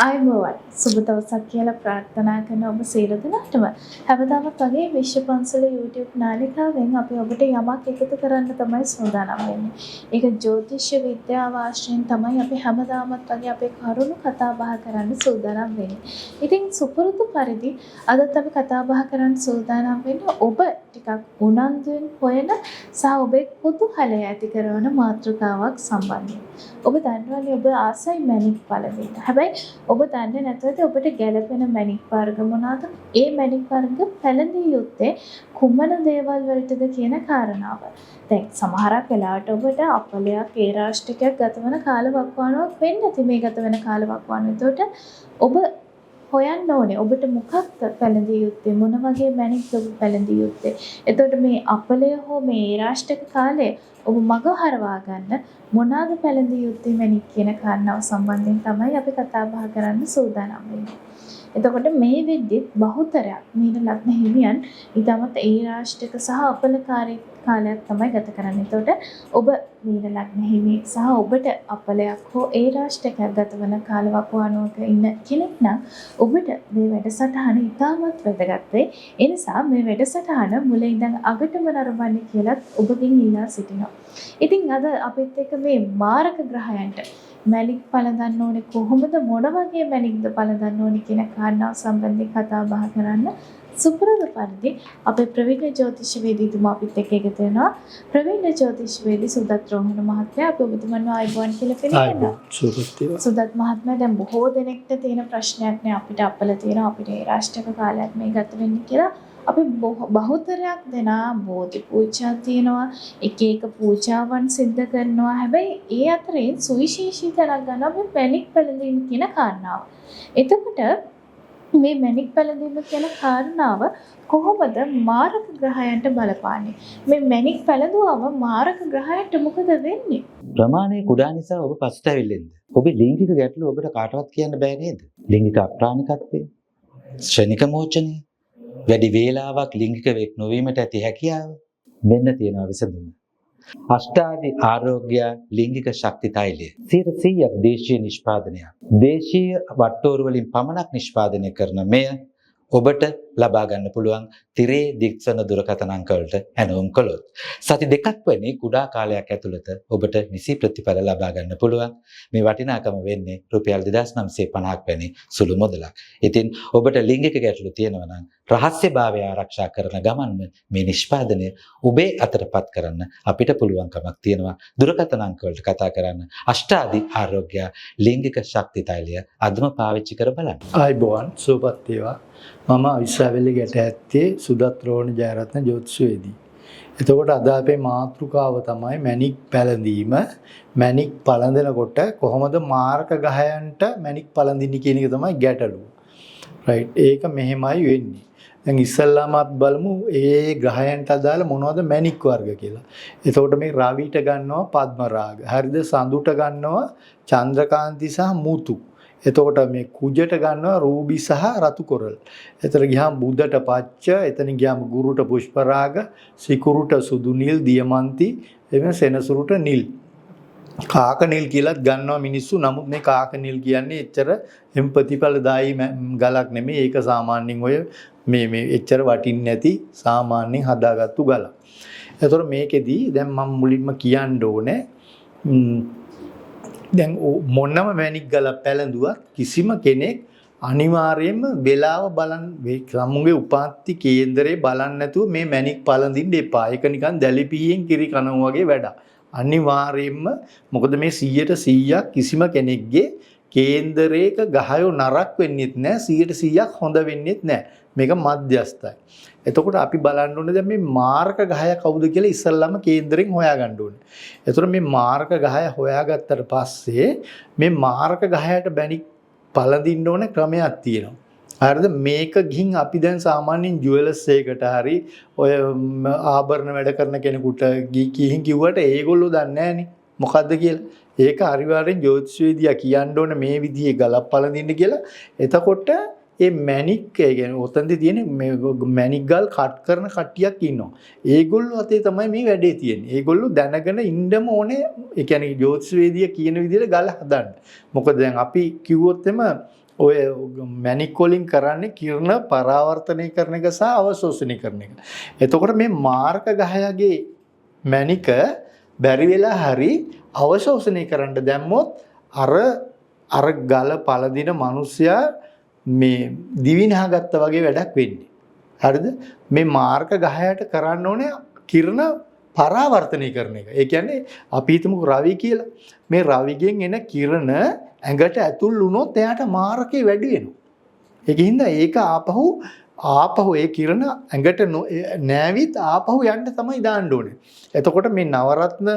ආයුබෝවන් සුබ දවසක් කියලා ප්‍රාර්ථනා කරන ඔබ සියලු දෙනාටම හැමදාමත් වගේ විශ්ව පන්සල YouTube නාලිකාවෙන් අපි ඔබට යමක් එකතු කරන්න තමයි සූදානම් වෙන්නේ. ඒක ජ්‍යොතිෂ විද්‍යාව ආශ්‍රයෙන් තමයි අපි හැමදාමත් වගේ අපේ කරුණු කතා බහ කරන්න සූදානම් වෙන්නේ. ඉතින් සුපුරුදු පරිදි අදත් අපි කතා බහ කරන්න සූදානම් වෙන්නේ ඔබ ටිකක් උනන්දුවෙන් හොයන සහ ඔබේ කුතුහලය ඇති කරන මාතෘකාවක් සම්බන්ධයෙන්. ඔබ දන්නවනේ ඔබ ආසයි මැණික් පළඳින්න. හැබැයි ඔබ දන්නේ නැතුවද ඔබට ගැළපෙන මැණික් වර්ග මොනවාද? ඒ මැණික් වර්ග පැළඳිය යුත්තේ කුමන දේවල් වලටද කියන කාරණාව. දැන් සමහරක් වෙලාවට ඔබට අපලයක් ඒ රාෂ්ට්‍රයක් ගතවන කාලවකවානුවක් වෙන්න ඇති මේ ගතවන කාලවකවානුව. එතකොට ඔබ හොයන්න ඕනේ ඔබට මොකක්ද පැළඳිය යුත්තේ, මොන වගේ මැණික්ද ඔබ පැළඳිය යුත්තේ. එතකොට මේ අපලය හෝ මේ රාෂ්ට්‍රක කාලයේ ඔබ මග හරවා ගන්න මොනවාද පැළඳිය යුත්තේ මැණික් කියන කාරණාව සම්බන්ධයෙන් තමයි අපි කතා බහ කරන්න සූදානම් වෙන්නේ. එතකොට මේ වෙද්දි බහුතරයක් මීන ලග්න හිමියන් ඊටමත් ඒ රාෂ්ට්‍රක සහ අපලකාරී කාලයක් තමයි ගත කරන්නේ. එතකොට ඔබ මීන ලග්න හිමියෙක් සහ ඔබට අපලයක් හෝ ඒ රාෂ්ට්‍රයක් ගතවන කාලවකවානුවක ඉන්න කෙනෙක් නම් ඔබට මේ වැඩසටහන ඉතාමත් වැදගත් වෙයි. ඒ නිසා මේ වැඩසටහන මුල ඉඳන් අගටම නරඹන්න කියලාත් ඔබගෙන් ඉල්ලා සිටිනවා. ඉතින් අද අපිත් එක්ක මේ මාරක ග්‍රහයන්ට මැණික් පළඳන්න ඕනේ කොහොමද, මොන වගේ මැණික්ද පළඳන්න ඕනේ කියන කාරණාව සම්බන්ධයෙන් කතා බහ කරන්න සුපුරුදු පරිදි අපේ ප්‍රවීණ ජ්‍යොතිෂවේදීතුමා අපිත් එක්ක එකතු වෙනවා. ප්‍රවීණ ජ්‍යොතිෂවේදී සුදත් රෝහණ මහත්මයා අපි ඔබතුමන්ව ආයුබෝවන් කියලා පිළිගන්නවා. සුදත් මහත්මයා දැන් බොහෝ දෙනෙක්ට තියෙන ප්‍රශ්නයක් නේ අපිට අපල තියෙනවා අපිට ඒ රාෂ්ට්‍රක කාලයක් මේ ගත වෙන්නේ කියලා. අපි බහුතරයක් දෙනා බෝධි පූජා තියෙනවා, එක එක පූජාවන් සිද්ධ කරනවා. හැබැයි ඒ අතරේ සුවිශේෂී තැනක් ගන්න අපි මැණික් පැළඳීම කියන කාරණාව. එතකොට මේ මැණික් පැළඳීම කියන කාරණාව කොහොමද මාරක ග්‍රහයන්ට බලපාන්නේ? මේ මැණික් පැළඳුවම මාරක ග්‍රහයන්ට මොකද වෙන්නේ? ප්‍රමාණය කුඩා නිසා ඔබ පසුතැවිල්ලෙන්ද? ඔබේ ලිංගික ගැටලු ඔබට කාටවත් කියන්න බෑ නේද? ලිංගික අප්‍රාණිකත්වය, ශ්‍රේණික මෝචනය, වැඩි වේලාවක් ලිංගිකවෙක් නොවීමට ඇති හැකියාව, මෙන්න තියෙනවා විසඳුම. අෂ්ටාදි ආරෝග්‍ය ලිංගික ශක්ති තෛලය 100% දේශීය නිෂ්පාදනයක්. දේශීය වට්ටෝරු වලින් පමණක් නිෂ්පාදනය කරන මෙය ඔබට ලබා ගන්න පුළුවන් තිරේ දික්සන දුරකථන අංක වලට ඇනවුම් කළොත්. සති දෙකක් වැනි කුඩා කාලයක් ඇතුළත ඔබට නිසි ප්‍රතිඵල ලබා ගන්න පුළුවන්. මේ වටිනාකම වෙන්නේ රුපියල් 2950ක් වැනි සුළු මුදලක්. ඉතින් ඔබට ලිංගික ගැටලු තියෙනවා නම් රහස්‍යභාවය ආරක්ෂා කරන ගමන්ම මේ නිෂ්පාදනය ඔබේ අතටපත් කරන්න අපිට පුළුවන්කමක් තියෙනවා. දුරකථන අංක වලට කතා කරන්න. අෂ්ටාදි ආරෝග්‍ය ලිංගික ශක්ති තෛලය අදම පාවිච්චි කර බලන්න. ආයිබෝවන් සුවපත් වේවා. මම විශ්වවිද්‍යාලයේ ගැට ඇත්තේ සුදත් රෝහණ ජයරත්න ජ්‍යොතිෂවේදී. එතකොට අද අපේ මාතෘකාව තමයි මැණික් පැළඳීම. මැණික් පළඳනකොට කොහොමද මාරක ගහයන්ට මැණික් පළඳින්නේ කියන එක තමයි ගැටලුව. රයිට්. ඒක මෙහෙමයි වෙන්නේ. දැන් ඉස්සල්ලාම අපි බලමු ඒ ග්‍රහයන්ට අදාළ මොනවද මැණික් වර්ග කියලා. එතකොට මේ රවිට ගන්නවා පද්ම රාග. හරිද? සඳුට ගන්නවා චන්ද්‍රකාන්ති සහ මුතු. එතකොට මේ කුජට ගන්නවා රූබි සහ රතු කොරල්. එතන ගියාම බුදට පච්ච, එතන ගියාම ගුරුට පුෂ්ප රාග, සිකුරුට සුදු නිල්, දියමන්ති, එවෙන සෙනසුරුට නිල්. කාක නිල් කියලාත් ගන්නවා මිනිස්සු. නමුත් මේ කාක නිල් කියන්නේ එච්චර එම් ප්‍රතිඵලදායී ගලක් නෙමෙයි. ඒක සාමාන්‍යයෙන් ඔය මේ එච්චර වටින්නේ නැති සාමාන්‍යයෙන් හදාගත්තු ගලක්. එතකොට මේකෙදි දැන් මම මුලින්ම කියන්න ඕනේ දැන් මොනම මැණික් ගල පැළඳුවත් කිසිම කෙනෙක් අනිවාර්යයෙන්ම වෙලාව බලන් සමුගේ උපාත්ති කේන්දරේ බලන්න නැතුව මේ මැණික් පළඳින්න එපා. ඒක නිකන් දැලිපියෙන් කිරි කනවා වගේ වැඩක්. අනිවාර්යයෙන්ම මොකද මේ 100% කිසිම කෙනෙක්ගේ කේන්දරයක ගහයෝ නරක් වෙන්නේත් නැහැ, 100%ක් හොඳ වෙන්නේත් නැහැ. මේක මධ්‍යස්ථයි. එතකොට අපි බලන්න ඕනේ දැන් මේ මාරක ගහය කවුද කියලා ඉස්සල්ලාම කේන්දරෙන් හොයාගන්න ඕනේ. එතකොට මේ මාරක ගහය හොයාගත්තට පස්සේ මේ මාරක ගහයට බැණික් පළඳින්න ඕනේ ක්‍රමයක් තියෙනවා. හරිද? මේක ගිහින් අපි දැන් සාමාන්‍යයෙන් ජුවලර්ස් එකකට හරි ඔය ආභරණ වැඩ කරන කෙනෙකුට ගිහින් කිව්වට ඒගොල්ලෝ දන්නේ නැහනේ මොකද්ද කියලා. ඒක අනිවාර්යෙන් ජ්‍යොතිෂවිද්‍යා කියන්න ඕනේ මේ විදිහේ ගලක් පළඳින්න කියලා. එතකොට ඒ මැණික් කියන්නේ ඔතනදී තියෙන මේ මැණික් ගල් කට් කරන කට්ටියක් ඉන්නවා. ඒගොල්ලෝ අතේ තමයි මේ වැඩේ තියෙන්නේ. ඒගොල්ලෝ දැනගෙන ඉන්නම ඕනේ. ඒ කියන්නේ ජ්‍යොතිෂවේදියා කියන විදිහට ගල හදන්න. මොකද දැන් අපි කිව්වොත් එම ඔය මැනික් වලින් කරන්නේ කිරණ පරාවර්තනය කරන එක සහ අවශෝෂණය කරන එක. එතකොට මේ මාර්ක ගහයගේ මැනික බැරි වෙලා හරි අවශෝෂණය කරන්න දැම්මොත් අර ගල පළදින මිනිස්සයා මේ දිවිනහගත්තා වගේ වැඩක් වෙන්නේ. හරිද? මේ මාර්ක ගහයට කරන්න ඕනේ කිරණ පරාවර්තනය කරන එක. ඒ කියන්නේ අපි හිතමුකෝ රවි කියලා. මේ රවිගෙන් එන කිරණ ඇඟට ඇතුල් වුණොත් එයාට මාරකේ වැඩි වෙනවා. ඒකින්ද ඒක ආපහු ඒ කිරණ ඇඟට නෑවිත් ආපහු යන්න තමයි දාන්න ඕනේ. එතකොට මේ නවරත්න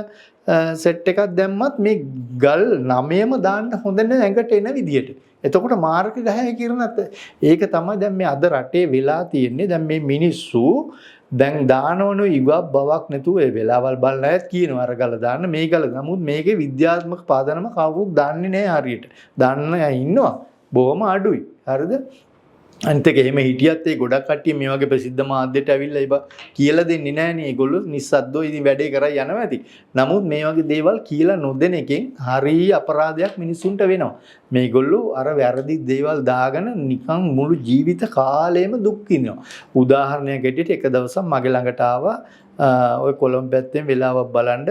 සෙට් එකක් දැම්මත් මේ ගල් 9ම දාන්න හොඳ නැහැ ඇඟට එන විදියට. එතකොට මාරක ගහේ කිරණත් ඒක තමයි දැන් මේ අද රටේ වෙලා තියෙන්නේ. දැන් මේ මිනිස්සු දැන් දානවනු ඉවක් බවක් නැතුව ඒ වෙලාවල් බලන අයත් කියනවා අර ගල දාන්න මේ ගල. නමුත් මේකේ විද්‍යාත්මක පාදනම කවුරුත් දන්නේ නැහැ හරියට. දන්න අය ඉන්නවා. බොහොම අඩුයි. හරිද? අනිත් එක එහෙම හිටියත් ඒ ගොඩක් කට්ටිය මේ වගේ ප්‍රසිද්ධ මාධ්‍යයට ඇවිල්ලා ඒක කියලා දෙන්නේ නැහනේ. ඒගොල්ලෝ නිස්සද්දව ඉතින් වැඩේ කරලා යනවා ඇති. නමුත් මේ වගේ දේවල් කියලා නොදෙන එකෙන් හරිය අපරාධයක් මිනිසුන්ට වෙනවා. මේගොල්ලෝ අර වැරදි දේවල් දාගෙන නිකන් මුළු ජීවිත කාලෙම දුක් විඳිනවා. උදාහරණයක් ඇටියට එක දවසක් මගේ ළඟට ආවා ඔය කොළඹ පැත්තෙන් වෙලාවක් බලන්න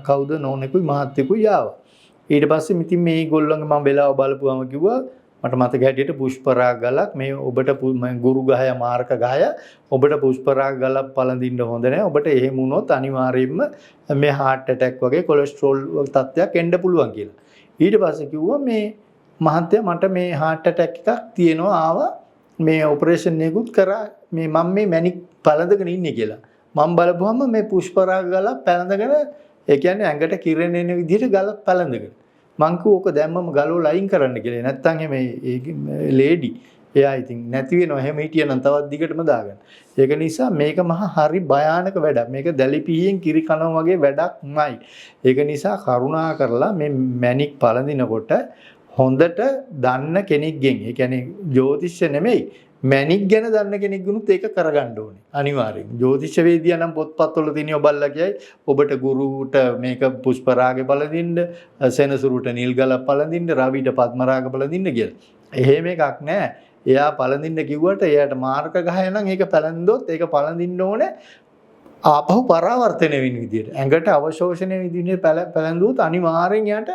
කවුද නෝනෙකුයි මහත්තයෙකුයි ආවා. ඊට පස්සේ ඉතින් මේගොල්ලන්ගේ මම වෙලාව බලපුවම කිව්වා මට මතක හැටියට පුෂ්පරාග ගලක් මේ ඔබට ගුරු ගහය මාර්ක ගහය ඔබට පුෂ්පරාග ගලක් පළඳින්න හොඳ නැහැ. ඔබට එහෙම වුණොත් අනිවාර්යයෙන්ම මේ heart attack වගේ කොලෙස්ටරෝල් තත්ත්වයක් එන්න පුළුවන් කියලා. ඊට පස්සේ කිව්වා මේ මහත්තයා මට මේ heart attack එකක් තියෙනවා ආවා මේ ඔපරේෂන් එකකුත් කරා මේ මම මේ මැනික් පළඳගෙන ඉන්නේ කියලා. මම බලපුවම මේ පුෂ්පරාග ගලක් පළඳගෙන ඒ කියන්නේ ඇඟට කිරෙන එන විදිහට ගලක් පළඳගෙන මං කිව්වා ඕක දැම්මම ගලව ලයින් කරන්න කියලා. නැත්තම් මේ ලේඩි එයා ඉතින් නැති වෙනවා. එහෙම හිටියනම් තවත් දිගටම දාගන්න. ඒක නිසා මේක මහා හරි භයානක වැඩක්. මේක දැලිපිහියෙන් කිරි කනවා වගේ වැඩක්මයි. ඒක නිසා කරුණා කරලා මේ මැනික් පළඳිනකොට හොඳට දන්න කෙනෙක්ගෙන්, ඒ කියන්නේ ජ්‍යොතිෂ නෙමෙයි මැනික් ගැන දන්න කෙනෙක්ගුණුත් ඒක කරගන්න ඕනේ. අනිවාර්යෙන්. ජ්‍යොතිෂ වේදියා නම් පොත්පත්වල තියෙන ඔබල්ලා කියයි ඔබට ගුරුට මේක පුෂ්පරාගේ පළඳින්න, සෙනසුරුට නිල් ගල පළඳින්න, රවිට පద్මරාග පළඳින්න කියලා. එහෙම එකක් නැහැ. එයා පළඳින්න කිව්වට එයාට මාර්ක ගහය නම් ඒක පළඳින්නොත් ඒක පළඳින්න ඕනේ ආපහු පරාවර්තන වෙන විදියට. ඇඟට අවශෝෂණය විදිහට පළඳුවොත් අනිවාර්යෙන් එයාට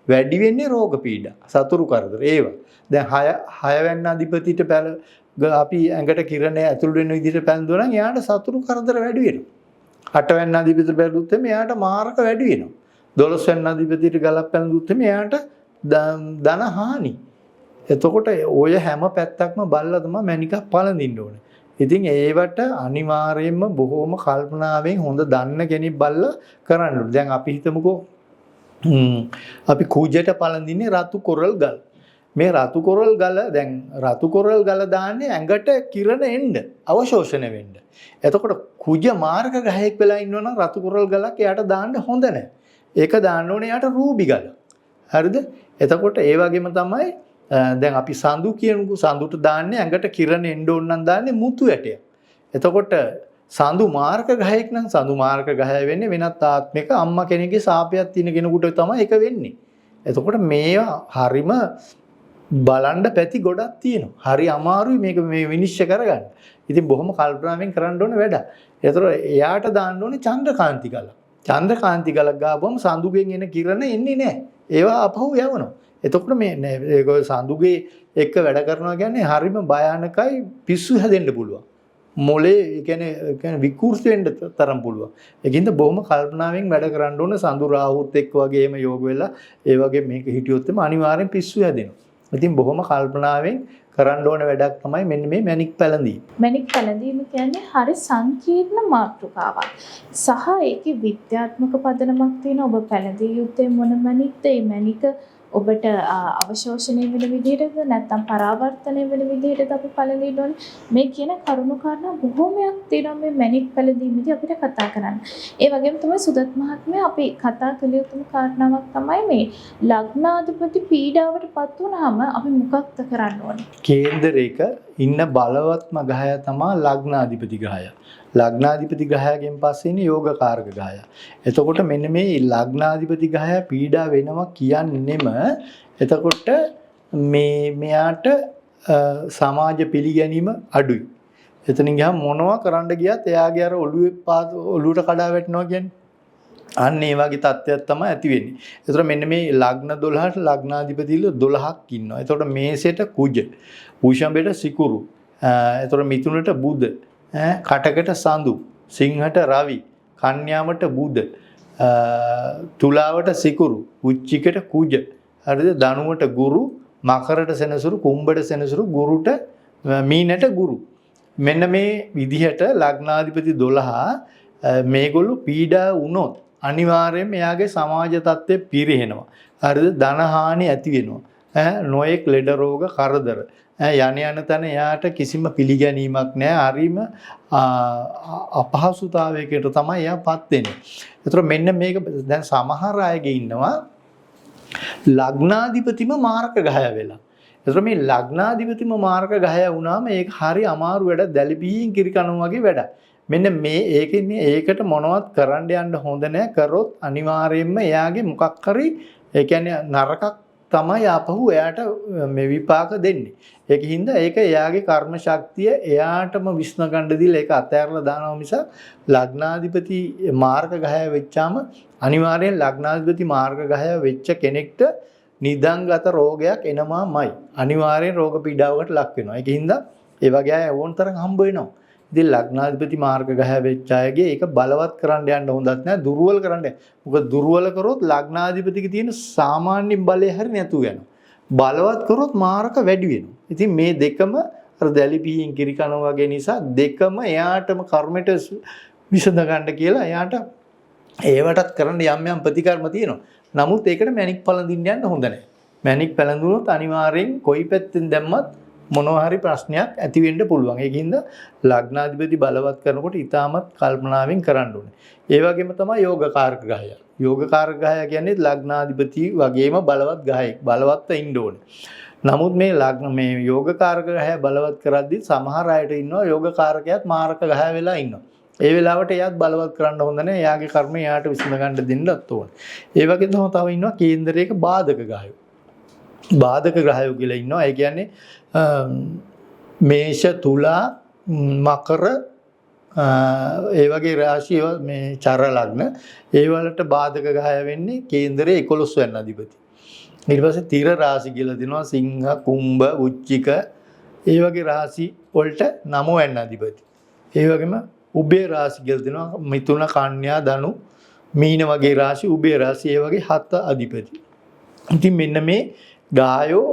වැඩි වෙන්නේ රෝග පීඩා, සතුරු කරදර ඒවා. දැන් 6 වෙනි අධිපතිට අපි ඇඟට කිරණේ ඇතුල් වෙන විදිහට පැන්දුවා නම් එයාට සතුරු කරදර වැඩි වෙනවා. 8 වෙනි අධිපතිට බැලුවොත් එයාට මාරක වැඩි වෙනවා. 12 වෙනි අධිපතිට ගලක් පැන්දුවොත් එයාට ධන හානි. එතකොට ඔය හැම පැත්තක්ම බලලා තමයි මැනිකක් පළඳින්න ඕනේ. ඉතින් ඒවට අනිවාර්යයෙන්ම බොහොම කල්පනාවෙන් හොඳ දන්න කෙනෙක් බලලා කරන්න ඕනේ. දැන් අපි හිතමුකෝ අපි කුජයට පළඳින්නේ රතු කොරල් ගල්. මේ රතු කොරල් ගල දැන් රතු කොරල් ගල දාන්නේ ඇඟට කිරණ එන්න අවශෝෂණය වෙන්න. එතකොට කුජ මාර්ග ගහයක් වෙලා ඉන්නවනම් රතු කොරල් ගලක් එයාට දාන්න හොඳ නැහැ. ඒක දාන්න ඕනේ එයාට රූබි ගල. හරිද? එතකොට ඒ වගේම තමයි දැන් අපි සඳු කියනකෝ සඳුට දාන්නේ ඇඟට කිරණ එන්න ඕන නම් දාන්නේ මුතු ඇටයක්. එතකොට සඳු මාර්ග ගහයක් නම් සඳු මාර්ග ගහය වෙන්නේ වෙනත් ආත්මික අම්මා කෙනෙක්ගේ සාපයක් තියෙන කෙනෙකුට තමයි ඒක වෙන්නේ. එතකොට මේවා හරිම බලන්න පැති ගොඩක් තියෙනවා. හරි අමාරුයි මේක මේ විනිශ්චය කරගන්න. ඉතින් බොහොම කල්පනාවෙන් කරන්න ඕන වැඩ. ඒතර එයාට දාන්න ඕනේ චන්ද්‍රකාන්ති ගල. චන්ද්‍රකාන්ති ගලක් ගාපුවම සඳුගෙන් එන කිරණ එන්නේ නැහැ. ඒවා අපහු යවනවා. එතකොට මේ ඒක සඳුගේ එක්ක වැඩ කරනවා කියන්නේ හරිම භයානකයි පිස්සු හැදෙන්න පුළුවන්. මොලේ කියන්නේ විකෘති වෙන්න තරම් පුළුවන්. ඒකින්ද බොහොම කල්පනාවෙන් වැඩ කරන්න ඕන සඳු රාහුත් එක්ක වගේ එහෙම යෝග වෙලා ඒ වගේ මේක හිටියොත් එම අනිවාර්යෙන් පිස්සු හැදෙනවා. ඉතින් බොහොම කල්පනාවෙන් කරන්න ඕන වැඩක් තමයි මෙන්න මේ මැනික් පැළඳීම. මැනික් පැළඳීම කියන්නේ හරි සංකීර්ණ මාතෘකාවක්. සහ ඒකේ විද්‍යාත්මක පදනමක් තියෙන ඔබ පැළඳිය යුත්තේ මොන මැනික්ද? ඒ මැනික ඔබට අවශෝෂණය වෙන විදිහටද නැත්නම් පරාවර්තනය වෙන විදිහටද අපි පළඳින්න ඕනේ. මේ කියන කරුණු කාරණා බොහෝමයක් තියෙනවා මේ මැනික් පැළඳීමේදී අපිට කතා කරන්න. ඒ වගේම තමයි සුදත් මහත්මයා අපි කතා කළ යුතුම කාරණාවක් තමයි මේ ලග්නාධිපති පීඩාවටපත් වුනහම අපි මොකක්ද කරන්න ඕනේ? කේන්දරයක ඉන්න බලවත්ම ග්‍රහය තමයි ලග්නාධිපති ග්‍රහය. ලග්නාධිපති ග්‍රහයෙන් පස්සේ ඉන්නේ යෝගකාරක ග්‍රහය. එතකොට මෙන්න මේ ලග්නාධිපති ග්‍රහය පීඩා වෙනවා කියන්නෙම එතකොට මෙයාට සමාජ පිළිගැනීම අඩුයි. එතනින් ගියාම මොනවා කරන්න ගියත් එයාගේ අර ඔළුවට කඩා වැටෙනවා කියන්නේ. අන්න ඒ වගේ තත්ත්වයක් තමයි ඇති වෙන්නේ. ඒතර මෙන්න මේ ලග්න 12ට ලග්නාධිපතිල 12ක් ඉන්නවා. ඒතකොට මේසෙට කුජ, වෘෂභයට සිකුරු, ඒතර මිථුනට බුධ, කටකට සඳු, සිංහට රවි, කන්‍යාවට බුධ, තුලාවට සිකුරු, උච්චිකට කුජ, හරිද? ධනුවට ගුරු, මකරට සෙනසුරු, කුම්භට සෙනසුරු, ගුරුට මීනට ගුරු. මෙන්න මේ විදිහට ලග්නාධිපති 12 මේගොල්ලෝ පීඩා වුණොත් අනිවාර්යයෙන්ම එයාගේ සමාජ තත්ත්වය පිරිහෙනවා. හරිද? ධන හානි ඇති වෙනවා. නොයෙක් ලෙඩ රෝග කරදර. යන තැන එයාට කිසිම පිළිගැනීමක් නැහැ. හරිම අපහසුතාවයකට තමයි එයාපත් වෙන්නේ. ඒතර මෙන්න මේක දැන් සමහර අයගේ ඉන්නවා ලග්නාධිපතිම මාරක ගහය වෙලා. ඒතර මේ ලග්නාධිපතිම මාරක ගහය වුණාම ඒක හරි අමාරු වැඩ, දැලිපියෙන් කිරි කනවා වගේ වැඩක්. මෙන්න මේ ඒකට මොනවත් කරන්න යන්න හොඳ නැහැ. කරොත් අනිවාර්යයෙන්ම එයාගේ මොකක් හරි ඒ කියන්නේ නරකක් තමයි ආපහු එයාට මේ විපාක දෙන්නේ. ඒකින්ද ඒක එයාගේ කර්ම ශක්තිය එයාටම විශ්න ගන්න දීලා ඒක අතහැරලා දානවා මිස ලග්නාධිපති මාර්ග ගහය වෙච්චාම අනිවාර්යෙන් ලග්නාධිපති මාර්ග ගහය වෙච්ච කෙනෙක්ට නිදන්ගත රෝගයක් එනමාමයි. අනිවාර්යෙන් රෝග පීඩාවකට ලක් වෙනවා. ඒකින්ද ඒ වගේ අය ඕන තරම් හම්බ වෙනවා. ඉතින් ලග්නාධිපති මාර්ග ගහය වෙච්ච අයගේ ඒක බලවත් කරන්න යන්න හොඳත් නෑ, දුර්වල කරන්න. මොකද දුර්වල කරොත් ලග්නාධිපතිගේ තියෙන සාමාන්‍ය බලය හරි නැතුව යනවා. බලවත් කරොත් මාරක වැඩි වෙනවා. ඉතින් මේ දෙකම අර දැලිපියෙන් කිරි කනවා වගේ නිසා දෙකම එයාටම කර්මයට විසඳ ගන්න කියලා එයාට ඒවටත් කරන්න යම් ප්‍රතිකර්ම තියෙනවා. නමුත් ඒකට මැණික් පළඳින්න යන්න හොඳ නැහැ. මැණික් පළඳුනොත් අනිවාර්යෙන් කොයි පැත්තෙන් දැම්මත් මොනවා හරි ප්‍රශ්නයක් ඇති වෙන්න පුළුවන්. ඒකින්ද ලග්නාධිපති බලවත් කරනකොට ඊටමත් කල්පනාවෙන් කරන්න ඕනේ. ඒ වගේම තමයි යෝගකාරක ග්‍රහය. යෝගකාරක ග්‍රහය කියන්නේ ලග්නාධිපති වගේම බලවත් ග්‍රහයෙක්. බලවත්ව ඉන්න ඕනේ. නමුත් මේ යෝගකාරක ග්‍රහය බලවත් කරද්දී සමහර අයට ඉන්නවා යෝගකාරකයාත් මාරක ග්‍රහය වෙලා ඉන්නවා. ඒ වෙලාවට එයාත් බලවත් කරන්න හොඳ නැහැ. එයාගේ කර්ම එයාට විසඳ ගන්න දෙන්නත් ඕනේ. ඒ වගේ තමයි තව ඉන්නවා කේන්දරයක බාධක ග්‍රහයෝ. බාධක ග්‍රහයෝ කියලා ඉන්නවා. ඒ කියන්නේ මේෂ, තුලා, මකර ඒ වගේ රාශි මේ චර ලග්න ඒ වලට බාධක ග්‍රහය වෙන්නේ කේන්දරයේ 11 වෙනි අධිපති. ඊට පස්සේ තිර රාශි කියලා දෙනවා සිංහ, කුම්භ, උච්චික ඒ වගේ රාශි වලට 9 වෙනි අධිපති. ඒ වගේම උභය රාශි කියලා දෙනවා මිථුන, කන්‍යා, ධනු, මීන වගේ රාශි, උභය රාශි ඒ වගේ 7 අධිපති. ඉතින් මෙන්න මේ ගායෝ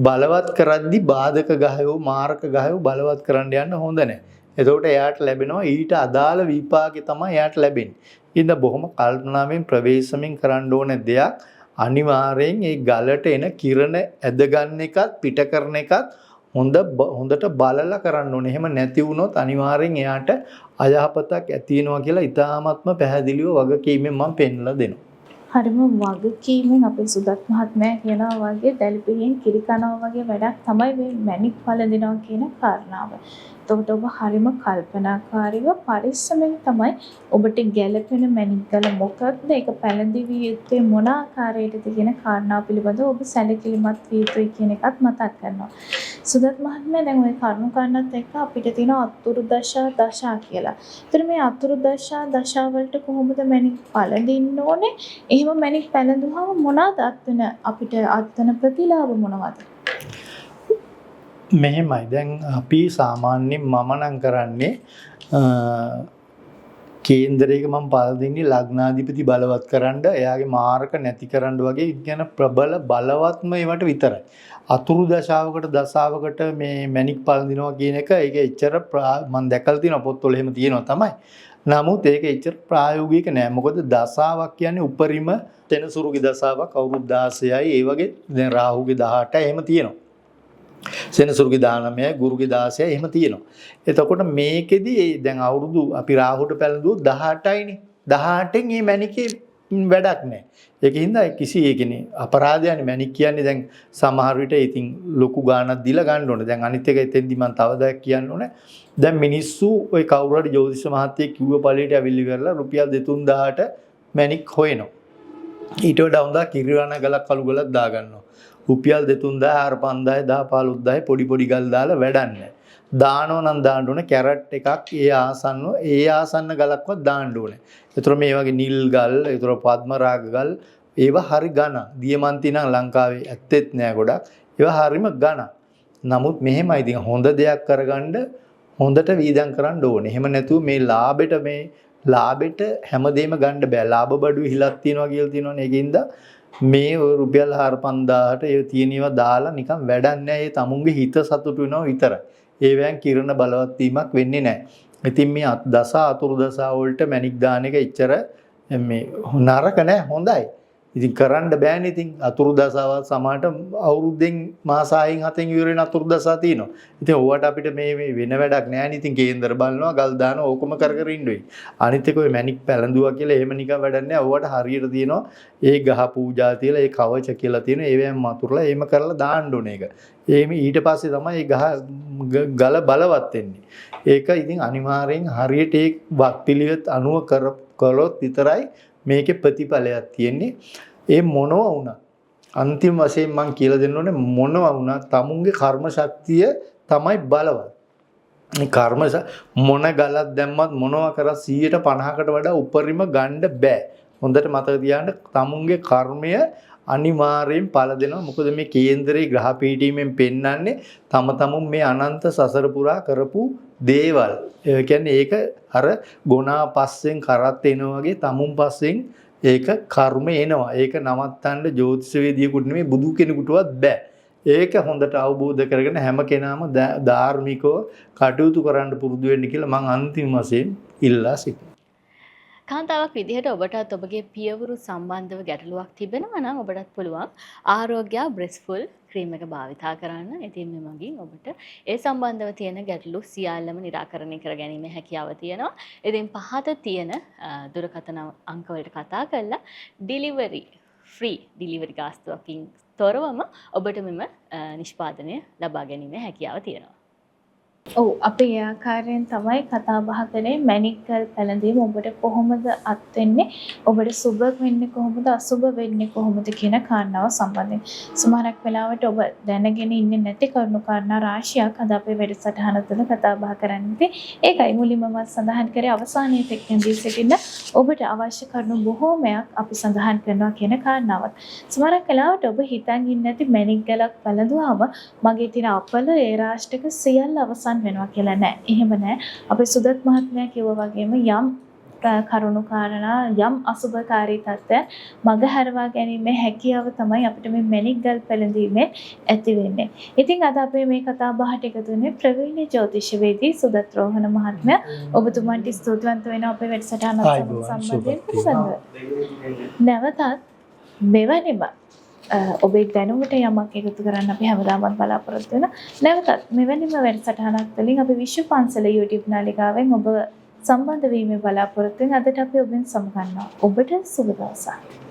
බලවත් කරද්දී බාධක ගහයෝ මාරක ගහයෝ බලවත් කරන්න යන්න හොඳ නැහැ. එතකොට එයාට ලැබෙනවා ඊට අදාළ විපාකේ තමයි එයාට ලැබෙන්නේ. ඉතින් බොහොම කල්පනාවෙන් ප්‍රවේශමෙන් කරන්න ඕන දෙයක්. අනිවාර්යෙන් ඒ ගලට එන කිරණ ඇද ගන්න එකත් පිට කරන එකත් හොඳට බලලා කරන්න ඕනේ. එහෙම නැති වුණොත් අනිවාර්යෙන් එයාට අයහපතක් ඇති වෙනවා කියලා ඉතාමත්ම පැහැදිලිව වගකීමෙන් මම පෙන්වලා දෙනවා. හරිම වගකීමෙන් අපේ සුදත් මහත්මයා කියනවා වගේ දැලිපියෙන් කිරි කනවා වගේ වැඩක් තමයි මේ මැණික් පළඳිනවා කියන කාරණාව. එතකොට ඔබ හරිම කල්පනාකාරීව පරිස්සමෙන් තමයි ඔබට ගැළපෙන මැණික් ගල මොකක්ද ඒක පැළඳිවිය යුත්තේ මොන ආකාරයකටද කියන කාරණාව පිළිබඳව ඔබ සැලකිලිමත් විය යුතුයි කියන එකත් මතක් කරනවා. සුදත් මහත්මයා දැන් ওই කරුණු කාරණාත් එක්ක අපිට තියෙන අතුරු දශා කියලා. ඒතර මේ අතුරු දශා වලට කොහොමද මැණික් පළඳින්න ඕනේ? එහෙම මැණික් පැළඳුවාම මොනවාද අපිට අත්වන ප්‍රතිලාභ මොනවද? මෙහෙමයි. දැන් අපි සාමාන්‍යයෙන් මම නම් කරන්නේ කේන්දරයක මම පළඳින්නේ ලග්නාධිපති බලවත් කරන්න, එයාගේ මාරක නැති කරන්න වගේ කියන ප්‍රබල බලවත්ම ඒවට විතරයි. අතුරු දශාවකට මේ මැණික් පළඳිනවා කියන එක ඒක එච්චර මම දැකලා තියෙන පොත්වල එහෙම තියෙනවා තමයි. නමුත් ඒක එච්චර ප්‍රායෝගික නෑ. මොකද දශාවක් කියන්නේ උපරිම තෙනසුරුගේ දශාවක් අවුරුදු 16යි. ඒ වගේ දැන් රාහුගේ 18යි එහෙම තියෙනවා. සෙනසුරුගේ 19යි, ගුරුගේ 16යි එහෙම තියෙනවා. එතකොට මේකෙදි දැන් අවුරුදු අපි රාහුට පැලඳුවොත් 18යිනේ. 18න් මේ මැණිකේ වැඩක් නැහැ. ඒකින්ද කිසි ඒකනේ අපරාධයනේ මැණික් කියන්නේ. දැන් සමහර විට ඉතින් ලොකු ගාණක් දීලා ගන්න ඕනේ. දැන් අනිත් එක එතෙන්දි මම තව දෙයක් කියන්න ඕනේ. දැන් මිනිස්සු ওই කවුරු හරි ජ්‍යොතිෂ මහත්තයෙක් කිව්ව පළියට ඇවිල්ලි කරලා රුපියල් 2-3000ට මැණික් හොයනවා. ඊට වඩා හොඳ කිරිවණ ගලක් කළු ගලක් දාගන්නවා. රුපියල් 2-3000 4000 5000 10000 පොඩි පොඩි ගල් දාලා වැඩක් නැහැ. දානෝ නම් දාන්න ඕනේ කැරට් එකක් ඒ ආසන්න ගලක්වත් දාන්න ඕනේ. ඒතර මේ වගේ නිල් ගල්, ඒතර පද්ම රාග ගල් ඒවා හරි ඝන. දියමන්ති නම් ලංකාවේ ඇත්තෙත් නෑ ගොඩක්. ඒවා හරිම ඝන. නමුත් මෙහෙමයි ඉතින් හොඳ දෙයක් කරගන්න හොඳට වීදම් කරන්න ඕනේ. එහෙම නැතුව මේ ලාභෙට හැමදේම ගන්න බෑ. ලාභ බඩු හිලක් තියනවා කියලා තියෙනවනේ. ඒකින්ද මේ රුපියල් 4000ට ඒ තියෙනවා දාලා නිකන් වැඩක් නැහැ. ඒ තමුන්ගේ හිත සතුටු වෙනවා විතරයි. ඒවෙන් කිරණ බලවත් වීමක් වෙන්නේ නැහැ. ඉතින් මේ දස අතුරු දස වලට මැණික් දාන එක එච්චර මේ නරක නැහැ හොඳයි. ඉතින් කරන්න බෑනේ ඉතින් අතුරු දසාවත් සමානට අවුරුද්දෙන් මාස 6න් 7න් ඉවර වෙන අතුරු දසා තියෙනවා. ඉතින් ඕවට අපිට මේ වෙන වැඩක් නෑනේ. ඉතින් කේන්දර බලනවා ගල් දානවා ඕකම කර ඉන්න වෙයි. අනිත් එක ඔය මැණික් පැලඳුවා කියලා එහෙම නිකන් වැඩක් නෑ. ඕවට හරියට තියෙනවා ඒ ගහ පූජා තියලා ඒ කවච කියලා තියෙනවා. ඒවෙන් මතුරලා එහෙම කරලා දාන්න ඕනේ ඒක. එහෙම ඊට පස්සේ තමයි ඒ ගල බලවත් වෙන්නේ. ඒක ඉතින් අනිවාර්යෙන් හරියට ඒ වක්පිළිවෙත් අනුව කළොත් විතරයි මේකේ ප්‍රතිඵලයක් තියෙන්නේ. ඒ මොනවා වුණා අන්තිම වශයෙන් මම කියලා දෙන්න ඕනේ මොනවා වුණා තමුන්ගේ කර්ම ශක්තිය තමයි බලවත්. මේ කර්ම මොන ගලක් දැම්මත් මොනවා කරත් 150කට වඩා උපරිම ගන්න බෑ. හොඳට මතක තියාගන්න තමුන්ගේ කර්මය අනිවාර්යෙන් පළ දෙනවා. මොකද මේ කේන්දරේ ග්‍රහ පීඨීමෙන් පෙන්වන්නේ තම තමුන් මේ අනන්ත සසර පුරා කරපු දේවල්. ඒ කියන්නේ ඒක අර ගුණා පස්සෙන් කරත් එනවා වගේ තමුන් පස්සෙන් ඒක කර්ම එනවා. ඒක නවත්තන්න ජ්‍යොතිෂවේදියෙකුට නෙමෙයි බුදු කෙනෙකුටවත් බෑ. ඒක හොඳට අවබෝධ කරගෙන හැම කෙනාම ධාර්මිකව කටයුතු කරන්න පුරුදු වෙන්න කියලා මම අන්තිම වශයෙන් ඉල්ලා සිටිනවා. කාන්තාවක් විදිහට ඔබටත් ඔබගේ පියවරු සම්බන්ධව ගැටලුවක් තිබෙනවා නම් ඔබටත් පුළුවන් ආරෝග්‍ය බ්‍රෙස්ෆුල් ක්‍රීම් එක භාවිතා කරන්න. ඉතින් මේ මගින් ඔබට ඒ සම්බන්ධව තියෙන ගැටලු සියල්ලම निराකරණය කර ගැනීම හැකියාව තියෙනවා. ඉතින් පහත තියෙන දුරකථන අංක වලට කතා කරලා ඩිලිවරි ෆ්‍රී ඩිලිවරි ගාස්තුවකින් තොරවම ඔබට මෙම නිෂ්පාදනය ලබා ගැනීම හැකියාව තියෙනවා. ඔව් අපි ඒ ආකාරයෙන් තමයි කතා බහ කරේ මැණික් ගල් පැලඳීම ඔබට කොහොමද අත් වෙන්නේ ඔබට සුබ වෙන්නේ කොහොමද අසුබ වෙන්නේ කොහොමද කියන කාරණාව සම්බන්ධයෙන් සමහරක් වෙලාවට ඔබ දැනගෙන ඉන්නේ නැති කරුණු කාරණා රාශියක් අද අපේ වැඩසටහන තුළ කතා බහ කරන්නේ. ඒකයි මුලින්ම මම සඳහන් කරේ අවසානයේ තෙක්දී සිටින ඔබට අවශ්‍ය කරුණු බොහෝමයක් අපි සඳහන් කරනවා කියන කාරණාවත්. සමහරක් වෙලාවට ඔබ හිතන් ඉන්නේ නැති මැණික් ගලක් පැලඳුවාම මගේ තියෙන අපල ඒ රාෂ්ටක සියල්ල අවසන් වෙනවා කියලා නෑ. එහෙම නෑ. අපේ සුදත් මහත්මයා කිව්වා වගේම යම් කරුණු කාරණා යම් අසුබකාරී තත්ත්වයන් මගහරවා ගැනීමේ හැකියාව තමයි අපිට මේ මැණික් ගල් පැලඳීමෙන් ඇති වෙන්නේ. ඉතින් අද අපේ මේ කතා බහට එකතු වෙන්නේ ප්‍රවීණ ජ්‍යොතිෂවේදී සුදත් රෝහණ මහත්මයා. ඔබතුමන්ට ස්තුතිවන්ත වෙනවා අපේ වැඩසටහනත් සම්බන්ධයෙන් පිළිබඳව. නැවතත් මෙවැනිම ඔබේ දැනුමට යමක් එකතු කරන්න අපි හැමදාමත් බලාපොරොත්තු වෙනවා. නැවතත් මෙවැනිම වැඩසටහනක් වලින් අපි විශ්ව පන්සල YouTube නාලිකාවෙන් ඔබ සම්බන්ධ වීමේ බලාපොරොත්තු වෙන අදට අපි ඔබෙන් සමුගන්නවා. ඔබට සුබ දවසක්.